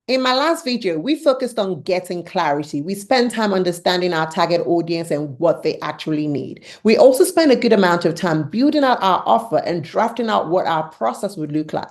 In my last video, we focused on getting clarity. We spent time understanding our target audience and what they actually need. We also spent a good amount of time building out our offer and drafting out what our process would look like.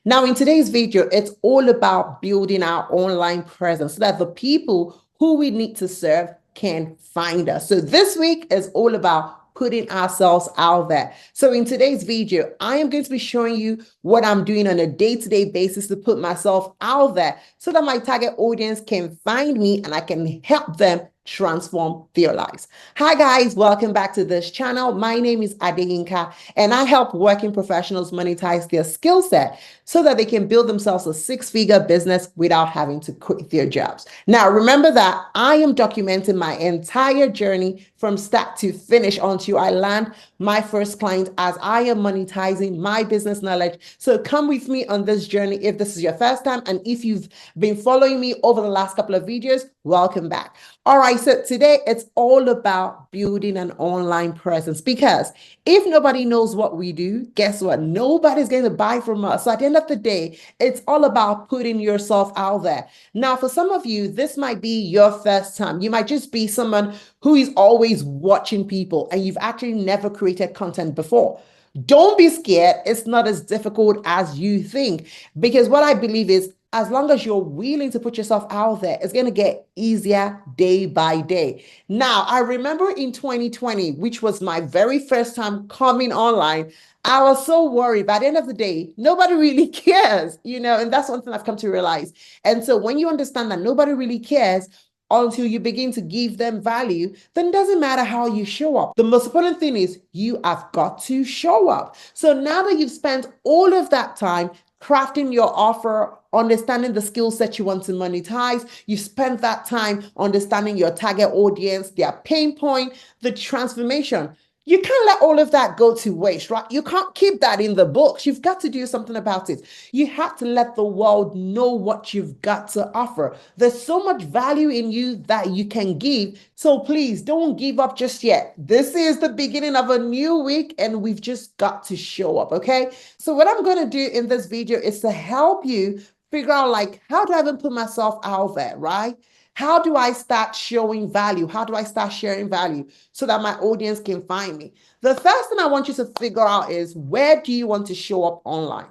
Now, in today's video, it's all about building our online presence so that the people who we need to serve can find us. So this week is all about putting ourselves out there. So in today's video, I am going to be showing you what I'm doing on a day-to-day basis to put myself out there so that my target audience can find me and I can help them transform their lives. Hi guys, welcome back to this channel. My name is Adeyinka and I help working professionals monetize their skill set so that they can build themselves a six-figure business without having to quit their jobs. Now, remember that I am documenting my entire journey from start to finish until I land my first client as I am monetizing my business knowledge. So come with me on this journey if this is your first time, and if you've been following me over the last couple of videos, welcome back. All right, so today it's all about building an online presence, because if nobody knows what we do, guess what? Nobody's going to buy from us. So at the end of the day, it's all about putting yourself out there. Now, for some of you, this might be your first time. You might just be someone who is always watching people and you've actually never created content before. Don't be scared. It's not as difficult as you think, because what I believe is as long as you're willing to put yourself out there, it's going to get easier day by day. Now, I remember in 2020, which was my very first time coming online, I was so worried. By the end of the day, nobody really cares, and that's one thing I've come to realize. And so when you understand that nobody really cares, until you begin to give them value, then it doesn't matter how you show up. The most important thing is you have got to show up. So now that you've spent all of that time crafting your offer, understanding the skill set you want to monetize, you spent that time understanding your target audience, their pain point, the transformation. You can't let all of that go to waste, right? You can't keep that in the books. You've got to do something about it. You have to let the world know what you've got to offer. There's so much value in you that you can give. So please don't give up just yet. This is the beginning of a new week and we've just got to show up, okay? So what I'm going to do in this video is to help you figure out, like, how do I even put myself out there, right? How do I start showing value? How do I start sharing value so that my audience can find me? The first thing I want you to figure out is, where do you want to show up online,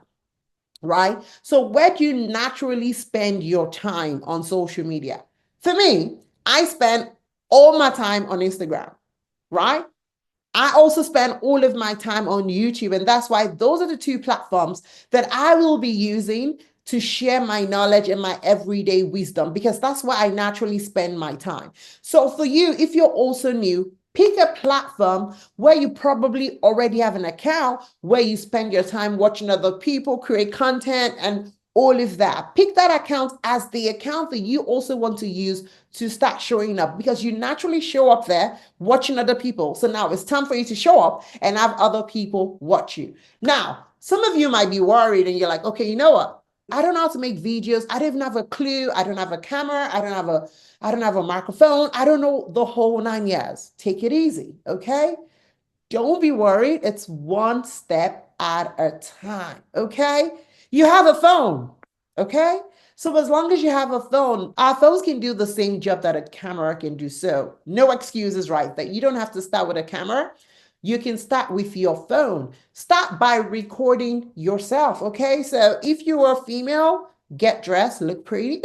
right? So where do you naturally spend your time on social media? For me, I spend all my time on Instagram, right? I also spend all of my time on YouTube, and that's why those are the two platforms that I will be using to share my knowledge and my everyday wisdom, because that's where I naturally spend my time. So for you, if you're also new, pick a platform where you probably already have an account, where you spend your time watching other people create content and all of that. Pick that account as the account that you also want to use to start showing up, because you naturally show up there watching other people. So now it's time for you to show up and have other people watch you. Now, some of you might be worried and you're like, okay, you know what? I don't know how to make videos. I don't even have a clue. I don't have a camera. I don't have a microphone. I don't know the whole 9 years. Take it easy, okay? Don't be worried. It's one step at a time, okay? You have a phone, okay? So as long as you have a phone, our phones can do the same job that a camera can do. So no excuses, right? That you don't have to start with a camera. You can start with your phone. Start by recording yourself, okay? So if you are female, get dressed, look pretty,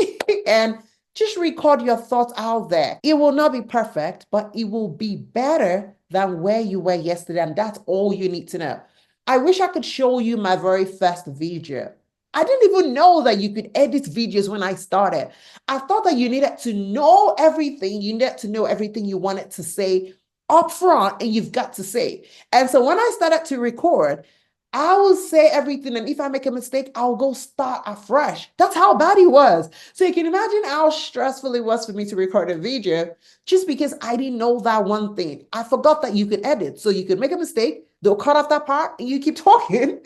and just record your thoughts out there. It will not be perfect, but it will be better than where you were yesterday, and that's all you need to know. I wish I could show you my very first video. I didn't even know that you could edit videos when I started. I thought that you needed to know everything. You needed to know everything you wanted to say up front, and you've got to say. And so when I started to record, I will say everything, and if I make a mistake, I'll go start afresh. That's how bad it was. So you can imagine how stressful it was for me to record a video, just because I didn't know that one thing. I forgot that you could edit. So you could make a mistake, they'll cut off that part, and you keep talking.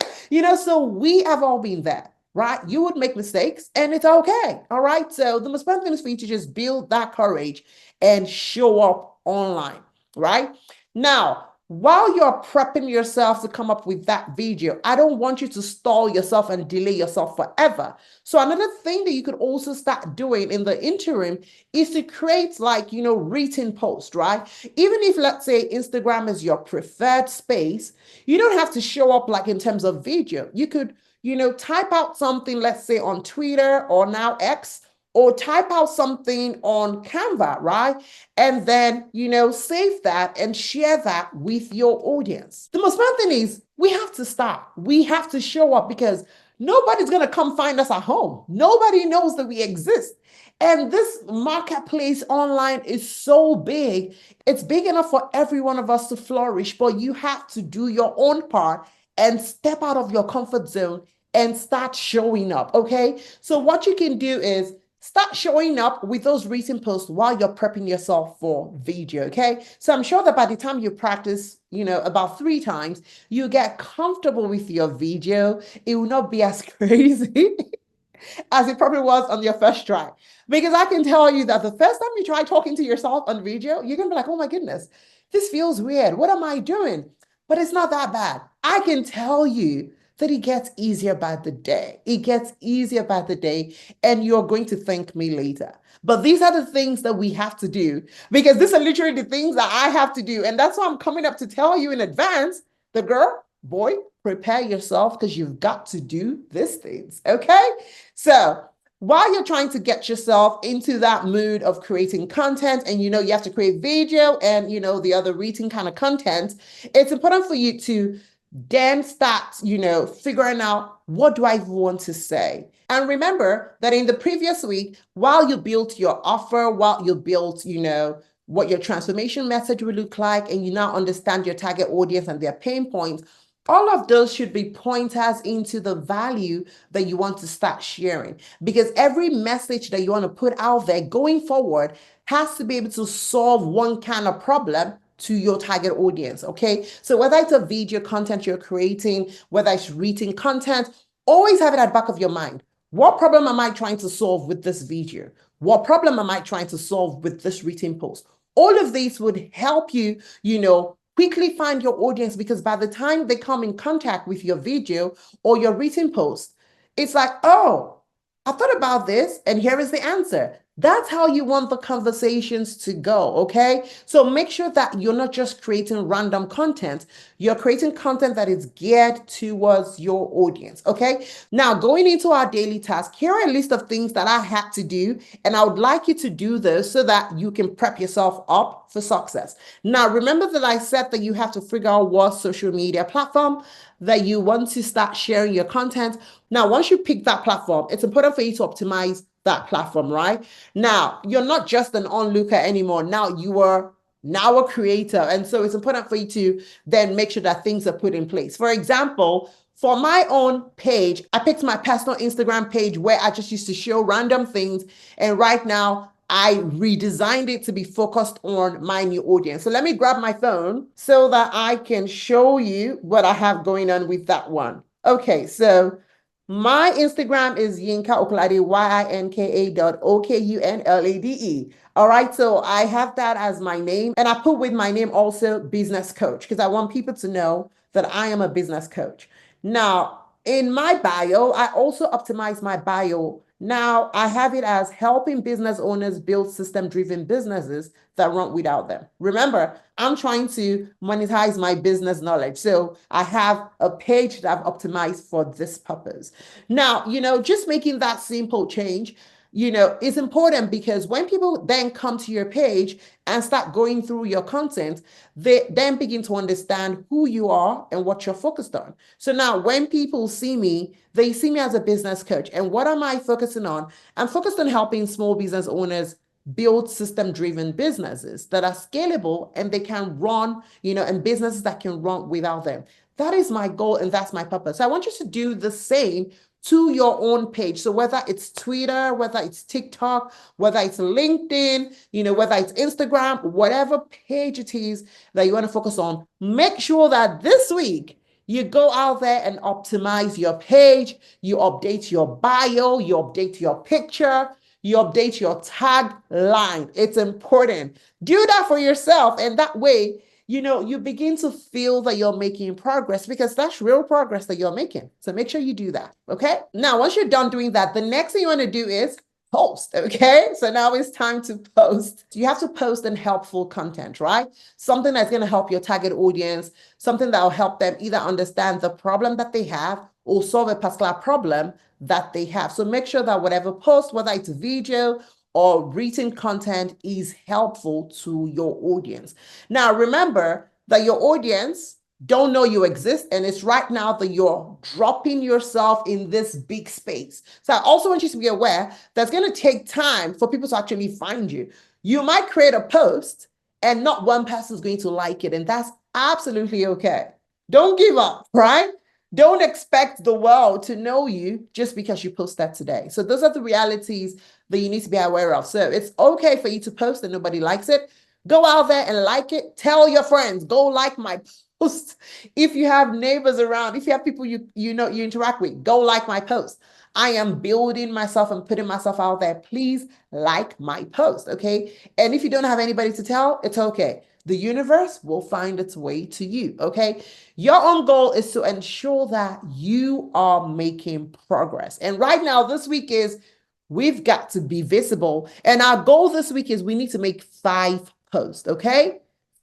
So we have all been there, right? You would make mistakes, and it's okay, all right? So the most important thing is for you to just build that courage and show up online, right? Now, while you're prepping yourself to come up with that video, I don't want you to stall yourself and delay yourself forever. So another thing that you could also start doing in the interim is to create like, written post, right? Even if let's say Instagram is your preferred space, you don't have to show up like in terms of video. You could, type out something, let's say on Twitter or now X, or type out something on Canva, right? And then, save that and share that with your audience. The most important thing is we have to start. We have to show up because nobody's going to come find us at home. Nobody knows that we exist. And this marketplace online is so big. It's big enough for every one of us to flourish, but you have to do your own part and step out of your comfort zone and start showing up. Okay. So what you can do is start showing up with those written posts while you're prepping yourself for video, okay? So I'm sure that by the time you practice, about 3 times, you get comfortable with your video. It will not be as crazy as it probably was on your first try. Because I can tell you that the first time you try talking to yourself on video, you're going to be like, oh my goodness, this feels weird. What am I doing? But it's not that bad. I can tell you that it gets easier by the day. It gets easier by the day, and you're going to thank me later. But these are the things that we have to do because these are literally the things that I have to do. And that's why I'm coming up to tell you in advance, the girl, boy, prepare yourself because you've got to do these things. Okay. So while you're trying to get yourself into that mood of creating content and you have to create video and the other written kind of content, it's important for you to then start, figuring out what do I want to say. And remember that in the previous week, while you built your offer, while you built, what your transformation message will look like, and you now understand your target audience and their pain points, all of those should be pointers into the value that you want to start sharing. Because every message that you want to put out there going forward has to be able to solve one kind of problem to your target audience, okay? So whether it's a video content you're creating, whether it's written content, always have it at the back of your mind. What problem am I trying to solve with this video? What problem am I trying to solve with this written post? All of these would help you, quickly find your audience because by the time they come in contact with your video or your written post, it's like, oh, I thought about this and here is the answer. That's how you want the conversations to go, okay? So make sure that you're not just creating random content. You're creating content that is geared towards your audience, okay? Now, going into our daily task, here are a list of things that I had to do, and I would like you to do this so that you can prep yourself up for success. Now, remember that I said that you have to figure out what social media platform that you want to start sharing your content. Now, once you pick that platform, it's important for you to optimize that platform, right? Now, you're not just an onlooker anymore. Now you are a creator. And so it's important for you to then make sure that things are put in place. For example, for my own page, I picked my personal Instagram page where I just used to show random things. And right now, I redesigned it to be focused on my new audience. So let me grab my phone so that I can show you what I have going on with that one. Okay, so my Instagram is Yinka Okulade, YINKA.OKUNLADE. All right, so I have that as my name, and I put with my name also business coach because I want people to know that I am a business coach. Now, in my bio, I also optimize my bio. Now, I have it as helping business owners build system-driven businesses that run without them. Remember, I'm trying to monetize my business knowledge. So I have a page that I've optimized for this purpose. Now, just making that simple change, is important because when people then come to your page and start going through your content, they then begin to understand who you are and what you're focused on. So now when people see me, they see me as a business coach. And what am I focusing on? I'm focused on helping small business owners build system-driven businesses that are scalable and they can run, and businesses that can run without them. That is my goal and that's my purpose. So I want you to do the same to your own page. So whether it's Twitter, whether it's TikTok, whether it's LinkedIn, whether it's Instagram, whatever page it is that you want to focus on, make sure that this week you go out there and optimize your page, you update your bio, you update your picture, you update your tagline. It's important. Do that for yourself. And that way, you begin to feel that you're making progress, because that's real progress that you're making. So make sure you do that. Okay. Now, once you're done doing that, the next thing you want to do is post. Okay. So now it's time to post. You have to post in helpful content, right? Something that's going to help your target audience, something that will help them either understand the problem that they have or solve a particular problem that they have. So make sure that whatever post, whether it's video or written content, is helpful to your audience. Now, remember that your audience don't know you exist, and it's right now that you're dropping yourself in this big space. So I also want you to be aware that's going to take time for people to actually find you. You might create a post and not one person is going to like it, and that's absolutely okay. Don't give up, right? Don't expect the world to know you just because you post that today. So those are the realities that you need to be aware of. So it's okay for you to post and nobody likes it. Go out there and like it. Tell your friends, go like my post. If you have neighbors around, if you have people you interact with, go like my post. I am building myself and putting myself out there. Please like my post, okay? And if you don't have anybody to tell, it's okay. The universe will find its way to you, okay? Your own goal is to ensure that you are making progress. And right now, this week is we've got to be visible. And our goal this week is we need to make 5 posts, okay?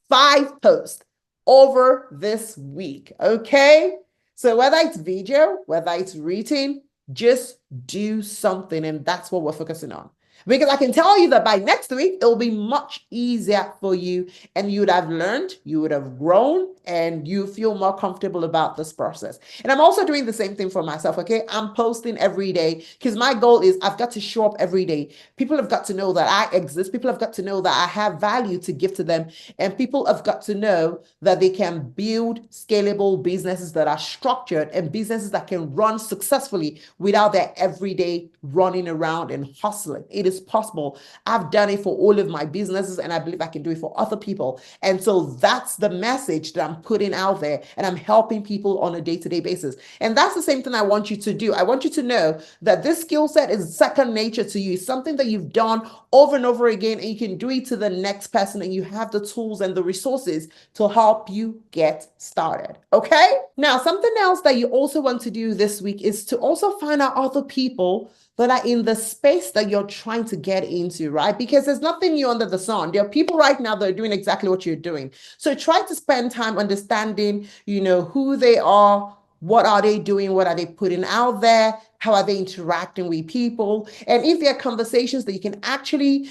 5 posts over this week, okay? So whether it's video, whether it's written, just do something. And that's what we're focusing on. Because I can tell you that by next week, it'll be much easier for you, and you would have learned, you would have grown, and you feel more comfortable about this process. And I'm also doing the same thing for myself, okay? I'm posting every day because my goal is I've got to show up every day. People have got to know that I exist. People have got to know that I have value to give to them. And people have got to know that they can build scalable businesses that are structured and businesses that can run successfully without their everyday running around and hustling. It is possible. I've done it for all of my businesses, and I believe I can do it for other people. And so that's the message that I'm putting out there, and I'm helping people on a day-to-day basis. And that's the same thing I want you to do. I want you to know that this skill set is second nature to you, something that you've done over and over again, and you can do it to the next person, and you have the tools and the resources to help you get started. Okay? Now, something else that you also want to do this week is to also find out other people that are in the space that you're trying to get into, right? Because there's nothing new under the sun. There are people right now that are doing exactly what you're doing. So try to spend time understanding, who they are, what are they doing, what are they putting out there, how are they interacting with people? And if there are conversations that you can actually,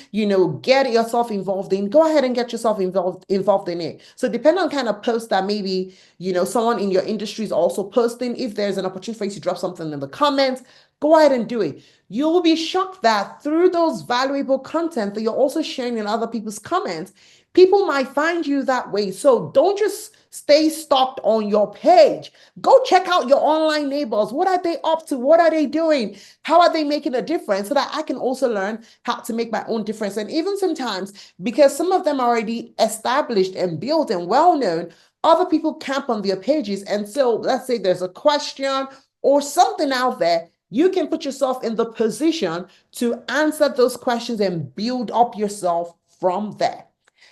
get yourself involved in, go ahead and get yourself involved in it. So depending on kind of post that maybe, someone in your industry is also posting, if there's an opportunity for you to drop something in the comments, go ahead and do it. You will be shocked that through those valuable content that you're also sharing in other people's comments, people might find you that way. So don't just stay stuck on your page. Go check out your online neighbors. What are they up to? What are they doing? How are they making a difference? So that I can also learn how to make my own difference. And even sometimes, because some of them are already established and built and well-known, other people camp on their pages. And so let's say there's a question or something out there, you can put yourself in the position to answer those questions and build up yourself from there.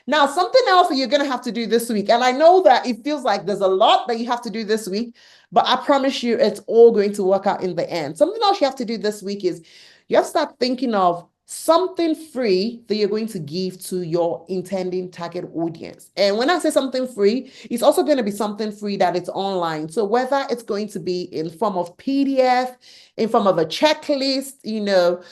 Now, something else that you're going to have to do this week, and I know that it feels like there's a lot that you have to do this week, but I promise you it's all going to work out in the end. Something else you have to do this week is you have to start thinking of something free that you're going to give to your intending target audience. And when I say something free, it's also going to be something free that it's online. So whether it's going to be in form of PDF, in form of a checklist,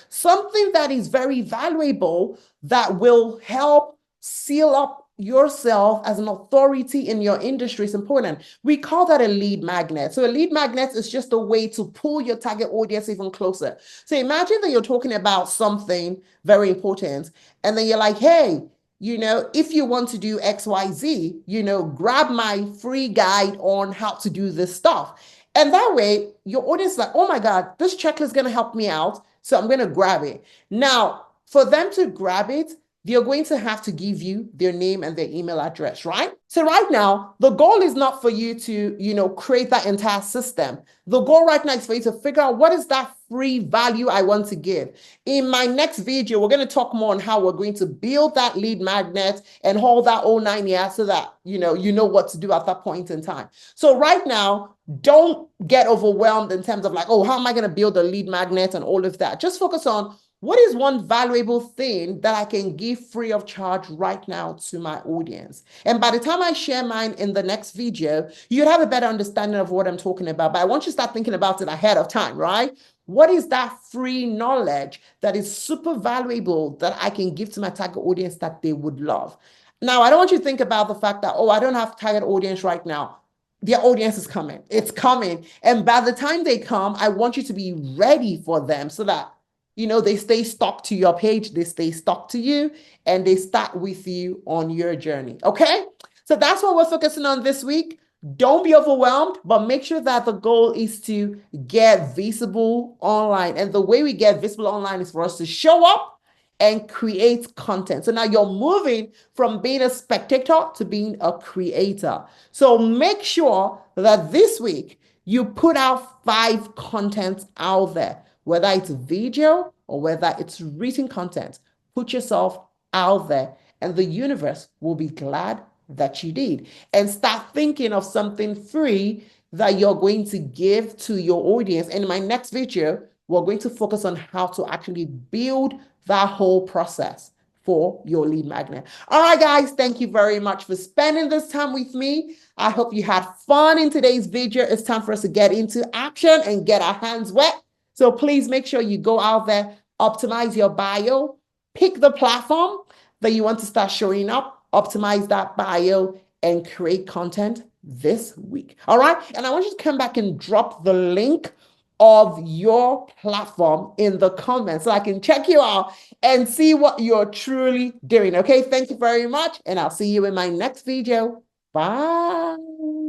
something that is very valuable that will help seal up yourself as an authority in your industry is important. We call that a lead magnet. So a lead magnet is just a way to pull your target audience even closer. So imagine that you're talking about something very important, and then you're like, hey, if you want to do XYZ, grab my free guide on how to do this stuff. And that way, your audience is like, oh my God, this checklist is going to help me out. So I'm going to grab it. Now, for them to grab it, they're going to have to give you their name and their email address, right? So right now, the goal is not for you to, create that entire system. The goal right now is for you to figure out what is that free value I want to give. In my next video, we're going to talk more on how we're going to build that lead magnet and hold that all 9 years so that you know what to do at that point in time. So right now, don't get overwhelmed in terms of like, oh, how am I going to build a lead magnet and all of that? Just focus on what is one valuable thing that I can give free of charge right now to my audience? And by the time I share mine in the next video, you'd have a better understanding of what I'm talking about. But I want you to start thinking about it ahead of time, right? What is that free knowledge that is super valuable that I can give to my target audience that they would love? Now, I don't want you to think about the fact that, oh, I don't have target audience right now. Their audience is coming. It's coming. And by the time they come, I want you to be ready for them so that they stay stuck to your page, they stay stuck to you, and they start with you on your journey. Okay? So that's what we're focusing on this week. Don't be overwhelmed, but make sure that the goal is to get visible online. And the way we get visible online is for us to show up and create content. So now you're moving from being a spectator to being a creator. So make sure that this week you put out 5 contents out there, whether it's video or whether it's written content. Put yourself out there and the universe will be glad that you did. And start thinking of something free that you're going to give to your audience. And in my next video, we're going to focus on how to actually build that whole process for your lead magnet. All right, guys, thank you very much for spending this time with me. I hope you had fun in today's video. It's time for us to get into action and get our hands wet. So please make sure you go out there, optimize your bio, pick the platform that you want to start showing up, optimize that bio, and create content this week. All right. And I want you to come back and drop the link of your platform in the comments so I can check you out and see what you're truly doing. Okay. Thank you very much. And I'll see you in my next video. Bye.